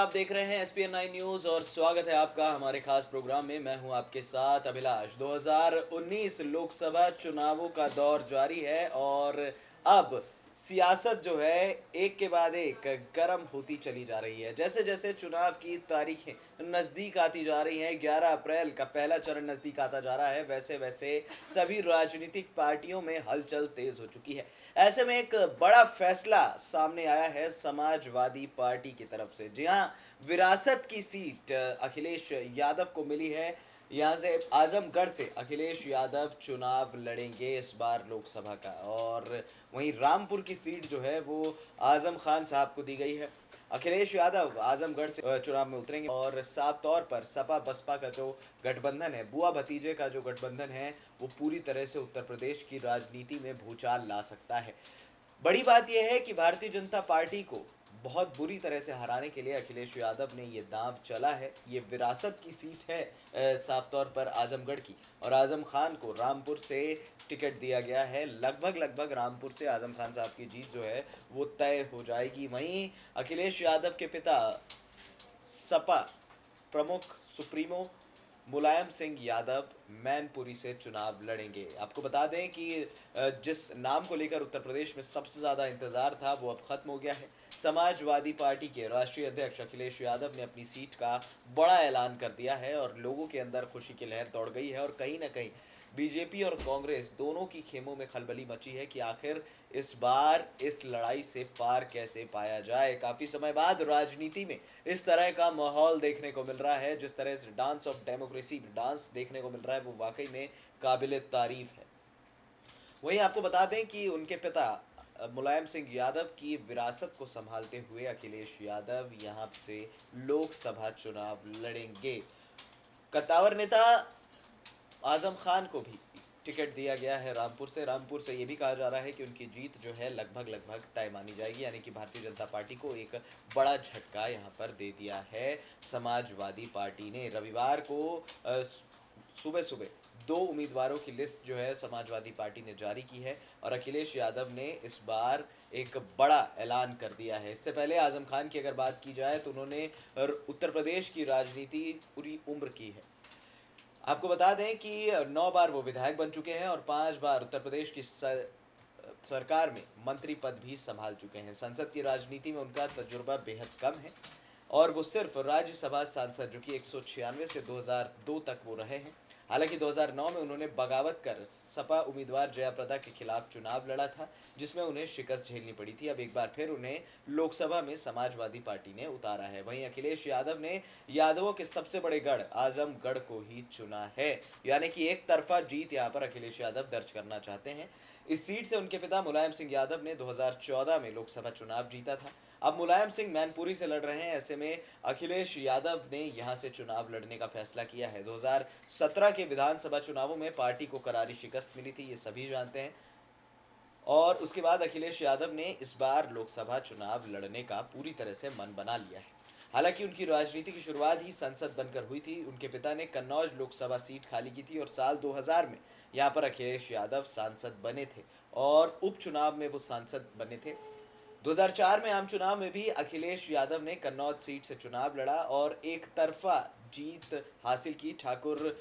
आप देख रहे हैं SPN9 न्यूज़ और स्वागत है आपका हमारे खास प्रोग्राम में। मैं हूं आपके साथ अभिलाष। 2019 लोकसभा चुनावों का दौर जारी है और अब सियासत जो है एक के बाद एक गर्म होती चली जा रही है। जैसे जैसे चुनाव की तारीखें नज़दीक आती जा रही हैं, 11 अप्रैल का पहला चरण नज़दीक आता जा रहा है, वैसे वैसे सभी राजनीतिक पार्टियों में हलचल तेज हो चुकी है। ऐसे में एक बड़ा फैसला सामने आया है समाजवादी पार्टी की तरफ से। जी हाँ, विरासत की सीट अखिलेश यादव को मिली है। यहाँ से आजमगढ़ से अखिलेश यादव चुनाव लड़ेंगे इस बार लोकसभा का, और वहीं रामपुर की सीट जो है वो आजम खान साहब को दी गई है। अखिलेश यादव आजमगढ़ से चुनाव में उतरेंगे और साफ तौर पर सपा बसपा का जो गठबंधन है, बुआ भतीजे का जो गठबंधन है, वो पूरी तरह से उत्तर प्रदेश की राजनीति में भूचाल ला सकता है। बड़ी बात यह है कि भारतीय जनता पार्टी को बहुत बुरी तरह से हराने के लिए अखिलेश यादव ने ये दांव चला है। ये विरासत की सीट है साफ तौर पर आजमगढ़ की, और आजम खान को रामपुर से टिकट दिया गया है। लगभग रामपुर से आजम खान साहब की जीत जो है वो तय हो जाएगी। वहीं अखिलेश यादव के पिता सपा प्रमुख सुप्रीमो मुलायम सिंह यादव मैनपुरी से चुनाव लड़ेंगे। आपको बता दें कि जिस नाम को लेकर उत्तर प्रदेश में सबसे ज़्यादा इंतज़ार था वो अब ख़त्म हो गया है। समाजवादी पार्टी के राष्ट्रीय अध्यक्ष अखिलेश यादव ने अपनी सीट का बड़ा ऐलान कर दिया है और लोगों के अंदर खुशी की लहर दौड़ गई है। और कहीं ना कहीं बीजेपी और कांग्रेस दोनों की खेमों में खलबली मची है कि आखिर इस बार इस लड़ाई से पार कैसे पाया जाए। काफ़ी समय बाद राजनीति में इस तरह का माहौल देखने को मिल रहा है। जिस तरह से डांस ऑफ डेमोक्रेसी डांस देखने को मिल रहा है वो वाकई में काबिल तारीफ है। वहीं आपको बता दें कि उनके पिता मुलायम सिंह यादव की विरासत को संभालते हुए अखिलेश यादव यहाँ से लोकसभा चुनाव लड़ेंगे। कद्दावर नेता आजम खान को भी टिकट दिया गया है रामपुर से ये भी कहा जा रहा है कि उनकी जीत जो है लगभग तय मानी जाएगी, यानी कि भारतीय जनता पार्टी को एक बड़ा झटका यहाँ पर दे दिया है समाजवादी पार्टी ने। रविवार को सुबह दो उम्मीदवारों की लिस्ट जो है समाजवादी पार्टी ने जारी की है और अखिलेश यादव ने इस बार एक बड़ा ऐलान कर दिया है। इससे पहले आजम खान की अगर बात की जाए तो उन्होंने उत्तर प्रदेश की राजनीति पूरी उम्र की है। आपको बता दें कि 9 बार वो विधायक बन चुके हैं और 5 बार उत्तर प्रदेश की सरकार में मंत्री पद भी संभाल चुके हैं। संसद की राजनीति में उनका तजुर्बा बेहद कम है और वो सिर्फ राज्यसभा सांसद जो कि 196 से 2002 तक वो रहे हैं। हालांकि 2009 में उन्होंने बगावत कर सपा उम्मीदवार जयाप्रदा के खिलाफ चुनाव लड़ा था, जिसमें उन्हें शिकस्त झेलनी पड़ी थी। अब एक बार फिर उन्हें लोकसभा में समाजवादी पार्टी ने उतारा है। वहीं अखिलेश यादव ने यादवों के सबसे बड़े गढ़ आजमगढ़ को ही चुना है, यानी कि एक तरफा जीत यहाँ पर अखिलेश यादव दर्ज करना चाहते हैं। इस सीट से उनके पिता मुलायम सिंह यादव ने 2014 में लोकसभा चुनाव जीता था। अब मुलायम सिंह मैनपुरी से लड़ रहे हैं। ऐसे में अखिलेश यादव ने यहां से चुनाव लड़ने का फैसला किया है। 2017 के विधानसभा चुनावों में पार्टी को करारी शिकस्त मिली थी, ये सभी जानते हैं, और उसके बाद अखिलेश यादव ने इस बार लोकसभा चुनाव लड़ने का पूरी तरह से मन बना लिया है। हालांकि उनकी राजनीति की शुरुआत ही संसद बनकर हुई थी। उनके पिता ने कन्नौज लोकसभा सीट खाली की थी और साल 2000 में यहाँ पर अखिलेश यादव सांसद बने थे और उपचुनाव में वो सांसद बने थे। 2004 में आम चुनाव में भी अखिलेश यादव ने कन्नौज सीट से चुनाव लड़ा और एक तरफा जीत हासिल की। ठाकुर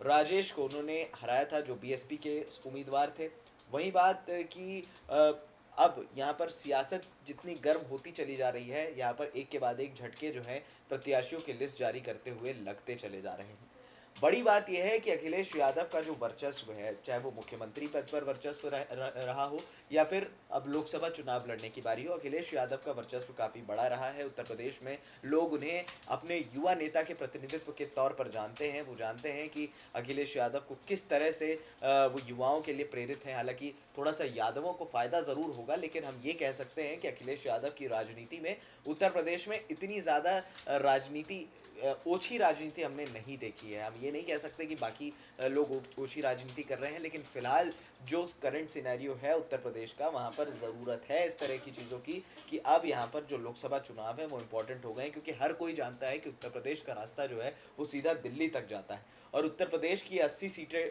राजेश को उन्होंने हराया था जो बीएसपी के उम्मीदवार थे। वही बात कि अब यहाँ पर सियासत जितनी गर्म होती चली जा रही है, यहाँ पर एक के बाद एक झटके जो हैं प्रत्याशियों की लिस्ट जारी करते हुए लगते चले जा रहे हैं। बड़ी बात यह है कि अखिलेश यादव का जो वर्चस्व है, चाहे वो मुख्यमंत्री पद पर वर्चस्व रहा हो या फिर अब लोकसभा चुनाव लड़ने की बारी हो, अखिलेश यादव का वर्चस्व काफ़ी बड़ा रहा है। उत्तर प्रदेश में लोग उन्हें अपने युवा नेता के प्रतिनिधित्व के तौर पर जानते हैं। वो जानते हैं कि अखिलेश यादव को किस तरह से वो युवाओं के लिए प्रेरित हैं। हालांकि थोड़ा सा यादवों को फ़ायदा ज़रूर होगा, लेकिन हम ये कह सकते हैं कि अखिलेश यादव की राजनीति में उत्तर प्रदेश में इतनी ज़्यादा राजनीति ओछी राजनीति हमने नहीं देखी है। हम ये नहीं कह सकते कि बाकी लोग ओछी राजनीति कर रहे हैं, लेकिन फिलहाल जो करंट सिनेरियो है उत्तर प्रदेश का, वहाँ पर ज़रूरत है इस तरह की चीज़ों की कि अब यहाँ पर जो लोकसभा चुनाव है वो इम्पोर्टेंट हो गए हैं, क्योंकि हर कोई जानता है कि उत्तर प्रदेश का रास्ता जो है वो सीधा दिल्ली तक जाता है और उत्तर प्रदेश की 80 सीटें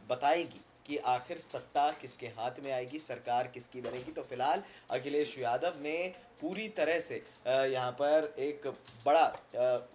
बताएगी कि आखिर सत्ता किसके हाथ में आएगी, सरकार किसकी बनेगी। तो फिलहाल अखिलेश यादव ने पूरी तरह से यहाँ पर एक बड़ा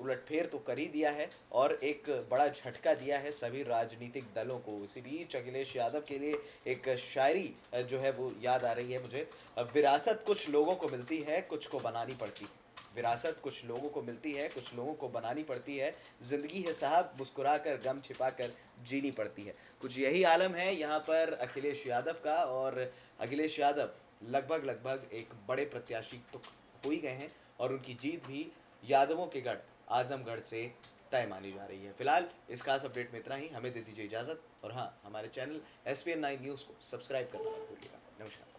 उलटफेर तो कर ही दिया है और एक बड़ा झटका दिया है सभी राजनीतिक दलों को। इसी बीच अखिलेश यादव के लिए एक शायरी जो है वो याद आ रही है मुझे। विरासत कुछ लोगों को मिलती है, कुछ को बनानी पड़ती है। विरासत कुछ लोगों को मिलती है, कुछ लोगों को बनानी पड़ती है। जिंदगी है साहब, मुस्कुरा कर गम छिपा कर जीनी पड़ती है। कुछ यही आलम है यहाँ पर अखिलेश यादव का। और अखिलेश यादव लगभग लगभग एक बड़े प्रत्याशी तो हो ही गए हैं और उनकी जीत भी यादवों के गढ़ आजमगढ़ से तय मानी जा रही है। फिलहाल इस खास अपडेट में इतना ही। हमें दे दीजिए इजाज़त और हाँ, हमारे चैनल SPN9 न्यूज़ को सब्सक्राइब करना मत भूलिएगा। नमस्कार।